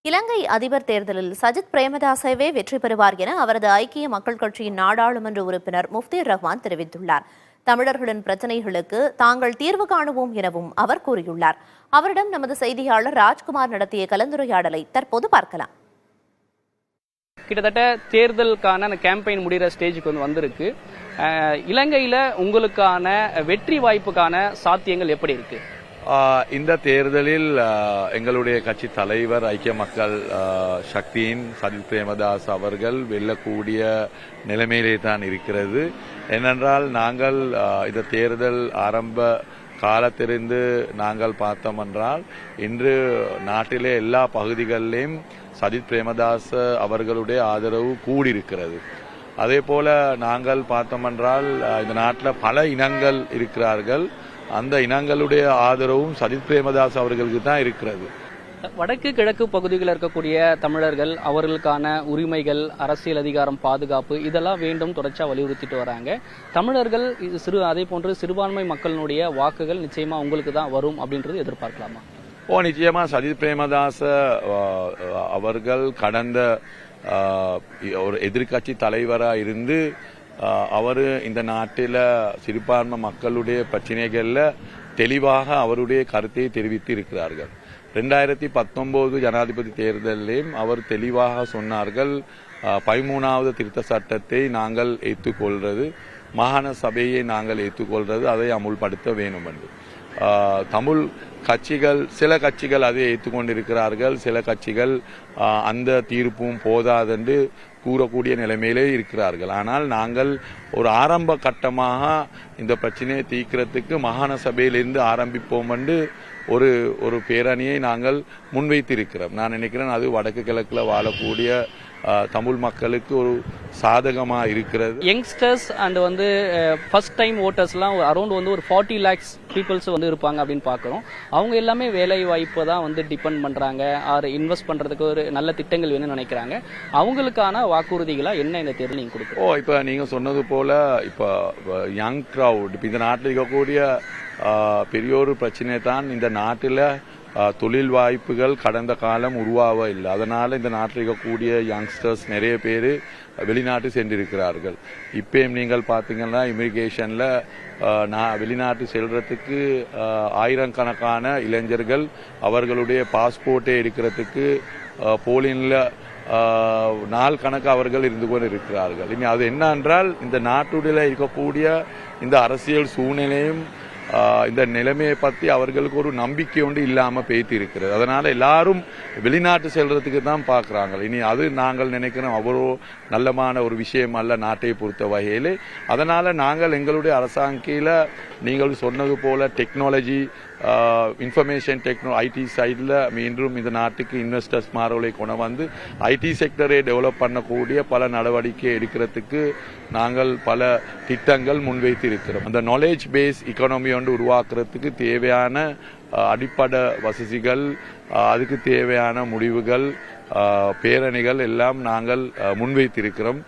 இலங்கை அதிபர் தேர்தலில் சஜித் பிரேமதாசவே வெற்றி பெறுவார் என அவரது ஐக்கிய மக்கள் கட்சியின் நாடாளுமன்ற உறுப்பினர் முஃப்தீர் ரஹ்மான் தெரிவித்துள்ளார். தமிழர்களின் பிரச்சினைகளுக்கு தாங்கள் தீர்வு காணுவோம் எனவும் அவர் கூறியுள்ளார். அவரிடம் நமது செய்தியாளர் ராஜ்குமார் நடத்திய கலந்துரையாடலை தற்போது பார்க்கலாம். கிட்டத்தட்ட தேர்தலுக்கான அந்த கேம்பெயின் முடிகிற ஸ்டேஜுக்கு வந்திருக்கு. இலங்கையில உங்களுக்கான வெற்றி வாய்ப்புக்கான சாத்தியங்கள் எப்படி இருக்கு? இந்த தேர்தலில் எங்களுடைய கட்சி தலைவர் ஐக்கிய மக்கள் சக்தியின் சஜித் பிரேமதாஸ் அவர்கள் வெல்லக்கூடிய நிலைமையிலே தான் இருக்கிறது. ஏனென்றால் நாங்கள் இந்த தேர்தல் ஆரம்ப காலத்திலிருந்து நாங்கள் பார்த்தோம் என்றால் இன்று நாட்டிலே எல்லா பகுதிகளிலும் சஜித் பிரேமதாஸ் அவர்களுடைய ஆதரவு கூடியிருக்கிறது. அதே போல நாங்கள் பார்த்தோம் என்றால் இந்த நாட்டில் பல இனங்கள் இருக்கிறார்கள். அந்த இனங்களுடைய ஆதரவும் சஜித் பிரேமதாஸ் அவர்களுக்கு தான் இருக்கிறது. வடக்கு கிழக்கு பகுதிகளில் இருக்கக்கூடிய தமிழர்கள் அவர்களுக்கான உரிமைகள், அரசியல் அதிகாரம், பாதுகாப்பு இதெல்லாம் வேண்டும் தொடர்ச்சியா வலியுறுத்திட்டு வராங்க. தமிழர்கள் அதே போன்று சிறுபான்மை மக்களினுடைய வாக்குகள் நிச்சயமா உங்களுக்கு தான் வரும் அப்படின்றது எதிர்பார்க்கலாமா? நிச்சயமா சஜித் பிரேமதாஸ் அவர்கள் கடந்த ஒரு எதிர்கட்சி தலைவராக இருந்து அவர் இந்த நாட்டில் சிறுபான்மை மக்களுடைய பிரச்சனைகளில் தெளிவாக அவருடைய கருத்தை தெரிவித்து இருக்கிறார்கள். 2019 ஜனாதிபதி தேர்தலிலும் அவர் தெளிவாக சொன்னார்கள், 13வது திருத்த சட்டத்தை நாங்கள் ஏற்றுக்கொள்வது, மாகாண சபையை நாங்கள் ஏற்றுக்கொள்வது, அதை அமுல்படுத்த வேண்டும் என்று. தமிழ் கட்சிகள் சில கட்சிகள் அதை ஏற்றுக்கொண்டிருக்கிறார்கள், சில கட்சிகள் அந்த தீர்ப்பும் போதாதென்று கூறக்கூடிய நிலைமையிலே இருக்கிறார்கள். ஆனால் நாங்கள் ஒரு ஆரம்ப கட்டமாக இந்த பிரச்சனையை தீர்க்கிறதுக்கு மாகாண சபையிலிருந்து ஆரம்பிப்போம் என்று ஒரு பேரணியை நாங்கள் முன்வைத்திருக்கிறோம். நான் நினைக்கிறேன் அது வடக்கு கிழக்கில் வாழக்கூடிய தமிழ் மக்களுக்கு ஒரு சாதகமா இருக்கிறது. யங்ஸ்டர்ஸ் அண்ட் ஃபர்ஸ்ட் டைம் ஓட்டர்ஸ்லாம் அரௌண்ட் ஒரு 40 lakhs பீப்புள்ஸ் இருப்பாங்க அப்படின்னு பார்க்குறோம். அவங்க எல்லாமே வேலை வாய்ப்பை தான் டிபெண்ட் பண்றாங்க, ஆர் இன்வெஸ்ட் பண்றதுக்கு ஒரு நல்ல திட்டங்கள் வேணும்னு நினைக்கிறாங்க. அவங்களுக்கான வாக்குறுதிகளா என்ன இந்த தேர்தல் நீங்க கொடுக்குறோம்? இப்ப நீங்க சொன்னது போல இப்ப யங் கிரவுட் இப்ப இந்த நாட்டில் இருக்கக்கூடிய பெரிய ஒரு பிரச்சனை தான் இந்த நாட்டில் தொழில் வாய்ப்புகள் கடந்த காலம் உருவாக இல்லை. அதனால இந்த நாட்டில் இருக்கக்கூடிய யங்ஸ்டர்ஸ் நிறைய பேர் வெளிநாட்டு சென்றிருக்கிறார்கள். இப்பயும் நீங்கள் பார்த்தீங்கன்னா இமிகிரேஷன்ல வெளிநாட்டு செல்றதுக்கு ஆயிரக்கணக்கான இளைஞர்கள் அவர்களுடைய பாஸ்போர்ட்டை எடுக்கிறதுக்கு போலின்ல நாள் கணக்கு அவர்கள் இருந்து கொண்டு இருக்கிறார்கள். இனி அது என்ன என்றால் இந்த நாட்டுடைய இருக்கக்கூடிய இந்த அரசியல் சூழ்நிலையும் இந்த நிலைமையை பற்றி அவர்களுக்கு ஒரு நம்பிக்கை ஒன்று இல்லாமல் பேசி இருக்கிறது. அதனால எல்லாரும் வெளிநாட்டு செல்றதுக்கு தான் பார்க்குறாங்க. இனி அது நாங்கள் நினைக்கிறோம் அவ்வளோ நல்லமான ஒரு விஷயம் அல்ல நாட்டை பொறுத்த வகையில். அதனால நாங்கள் எங்களுடைய அரசாங்கையில் நீங்கள் சொன்னது போல டெக்னாலஜி, இன்ஃபர்மேஷன் ஐடி சைடில் மீண்டும் இந்த நாட்டுக்கு இன்வெஸ்டர்ஸ் மாறவர்களை கொண்டு வந்து ஐடி செக்டரை டெவலப் பண்ணக்கூடிய பல நடவடிக்கை எடுக்கிறதுக்கு நாங்கள் பல திட்டங்கள் முன்வைத்து இருக்கிறோம். அந்த நாலேஜ் பேஸ் எக்கானமி ஒன்று உருவாக்குறதுக்கு தேவையான அடிப்படை வசதிகள், அதுக்கு தேவையான முடிவுகள், பேரணிகள் எல்லாம் நாங்கள் முன்வைத்திருக்கிறோம்.